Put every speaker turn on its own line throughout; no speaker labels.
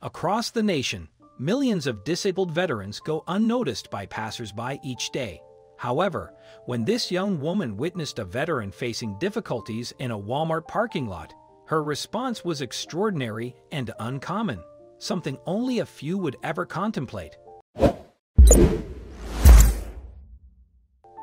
Across the nation, millions of disabled veterans go unnoticed by passers-by each day. However, when this young woman witnessed a veteran facing difficulties in a Walmart parking lot, her response was extraordinary and uncommon, something only a few would ever contemplate.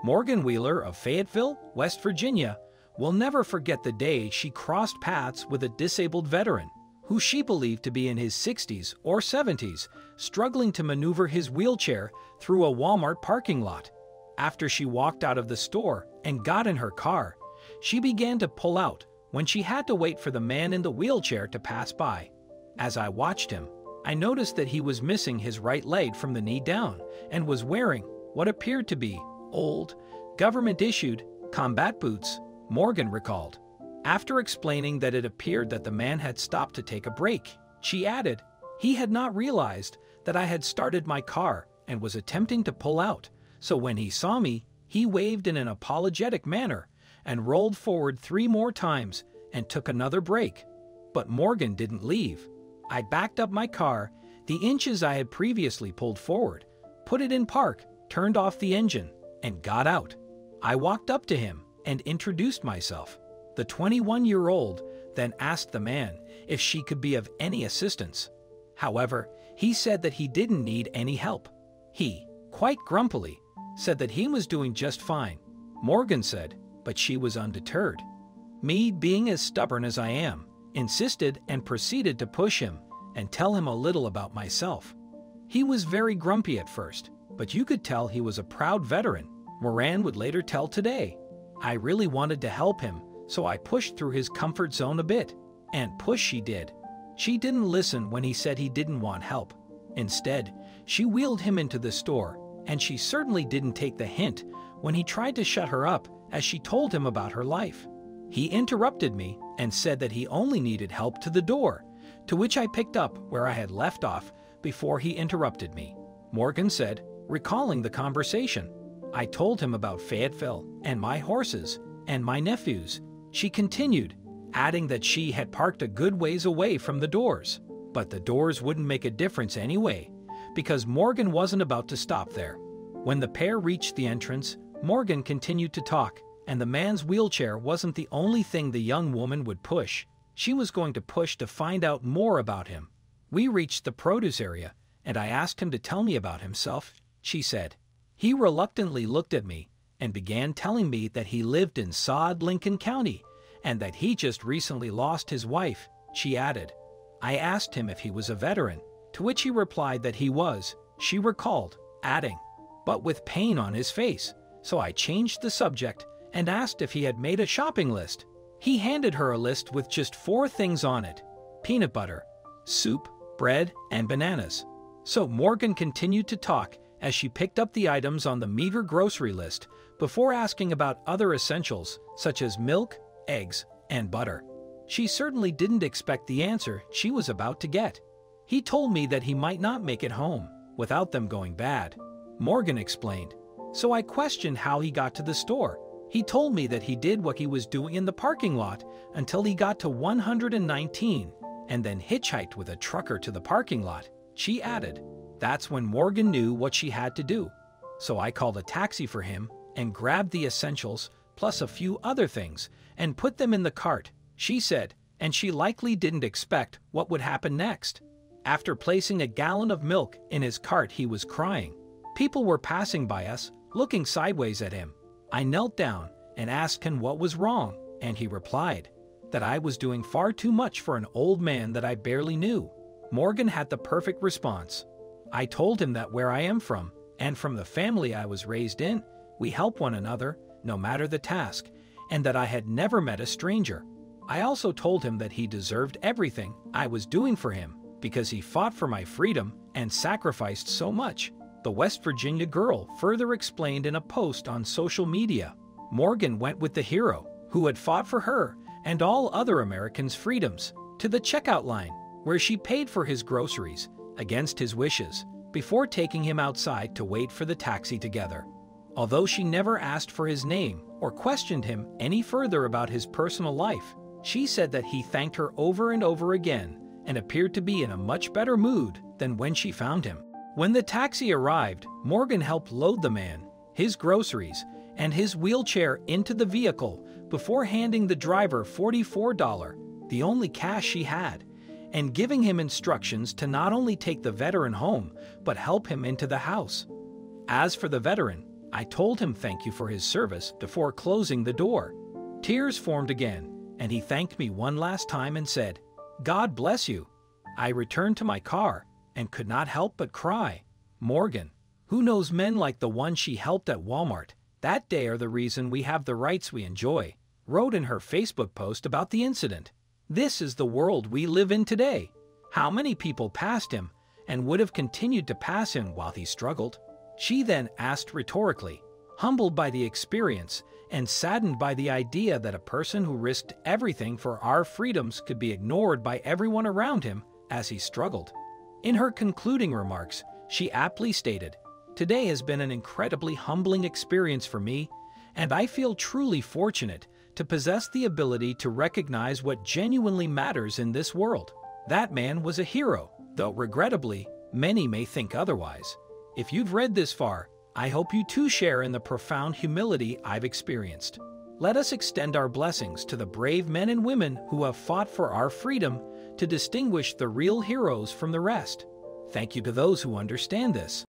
Morgan Wheeler of Fayetteville, West Virginia, will never forget the day she crossed paths with a disabled veteran, who she believed to be in his 60s or 70s, struggling to maneuver his wheelchair through a Walmart parking lot. After she walked out of the store and got in her car, she began to pull out when she had to wait for the man in the wheelchair to pass by. As I watched him, I noticed that he was missing his right leg from the knee down and was wearing what appeared to be old, government-issued combat boots, Morgan recalled. After explaining that it appeared that the man had stopped to take a break, she added, "He had not realized that I had started my car and was attempting to pull out, so when he saw me, he waved in an apologetic manner and rolled forward 3 more times and took another break." But Morgan didn't leave. I backed up my car, the inches I had previously pulled forward, put it in park, turned off the engine, and got out. I walked up to him and introduced myself. The 21-year-old then asked the man if she could be of any assistance. However, he said that he didn't need any help. He, quite grumpily, said that he was doing just fine. Morgan said, but she was undeterred. Me, being as stubborn as I am, insisted and proceeded to push him and tell him a little about myself. He was very grumpy at first, but you could tell he was a proud veteran, Moran would later tell Today. I really wanted to help him, so I pushed through his comfort zone a bit. And push she did. She didn't listen when he said he didn't want help. Instead, she wheeled him into the store, and she certainly didn't take the hint when he tried to shut her up as she told him about her life. He interrupted me and said that he only needed help to the door, to which I picked up where I had left off before he interrupted me. Morgan said, recalling the conversation, "I told him about Fayetteville and my horses and my nephews." She continued, adding that she had parked a good ways away from the doors, but the doors wouldn't make a difference anyway, because Morgan wasn't about to stop there. When the pair reached the entrance, Morgan continued to talk, and the man's wheelchair wasn't the only thing the young woman would push. She was going to push to find out more about him. We reached the produce area, and I asked him to tell me about himself, she said. He reluctantly looked at me and began telling me that he lived in Sod, Lincoln County, and that he just recently lost his wife, she added. I asked him if he was a veteran, to which he replied that he was, she recalled, adding, but with pain on his face, so I changed the subject and asked if he had made a shopping list. He handed her a list with just 4 things on it: peanut butter, soup, bread, and bananas. So Morgan continued to talk as she picked up the items on the meager grocery list before asking about other essentials such as milk, eggs, and butter. She certainly didn't expect the answer she was about to get. He told me that he might not make it home without them going bad, Morgan explained. So I questioned how he got to the store. He told me that he did what he was doing in the parking lot until he got to 119 and then hitchhiked with a trucker to the parking lot, she added. That's when Morgan knew what she had to do. So I called a taxi for him and grabbed the essentials plus a few other things and put them in the cart, she said, and she likely didn't expect what would happen next. After placing a gallon of milk in his cart, he was crying. People were passing by us, looking sideways at him. I knelt down and asked him what was wrong, and he replied that I was doing far too much for an old man that I barely knew. Morgan had the perfect response. I told him that where I am from, and from the family I was raised in, we help one another, no matter the task, and that I had never met a stranger. I also told him that he deserved everything I was doing for him, because he fought for my freedom and sacrificed so much, the West Virginia girl further explained in a post on social media. Morgan went with the hero, who had fought for her and all other Americans' freedoms, to the checkout line, where she paid for his groceries, against his wishes, before taking him outside to wait for the taxi together. Although she never asked for his name or questioned him any further about his personal life, she said that he thanked her over and over again and appeared to be in a much better mood than when she found him. When the taxi arrived, Morgan helped load the man, his groceries, and his wheelchair into the vehicle before handing the driver $44, the only cash she had, and giving him instructions to not only take the veteran home, but help him into the house. As for the veteran, I told him thank you for his service before closing the door. Tears formed again, and he thanked me one last time and said, "God bless you." I returned to my car and could not help but cry. Morgan, who knows men like the one she helped at Walmart that day are the reason we have the rights we enjoy, wrote in her Facebook post about the incident. This is the world we live in today. How many people passed him and would have continued to pass him while he struggled? She then asked rhetorically, humbled by the experience and saddened by the idea that a person who risked everything for our freedoms could be ignored by everyone around him as he struggled. In her concluding remarks, she aptly stated, "Today has been an incredibly humbling experience for me, and I feel truly fortunate to possess the ability to recognize what genuinely matters in this world." That man was a hero, though regrettably, many may think otherwise. If you've read this far, I hope you too share in the profound humility I've experienced. Let us extend our blessings to the brave men and women who have fought for our freedom to distinguish the real heroes from the rest. Thank you to those who understand this.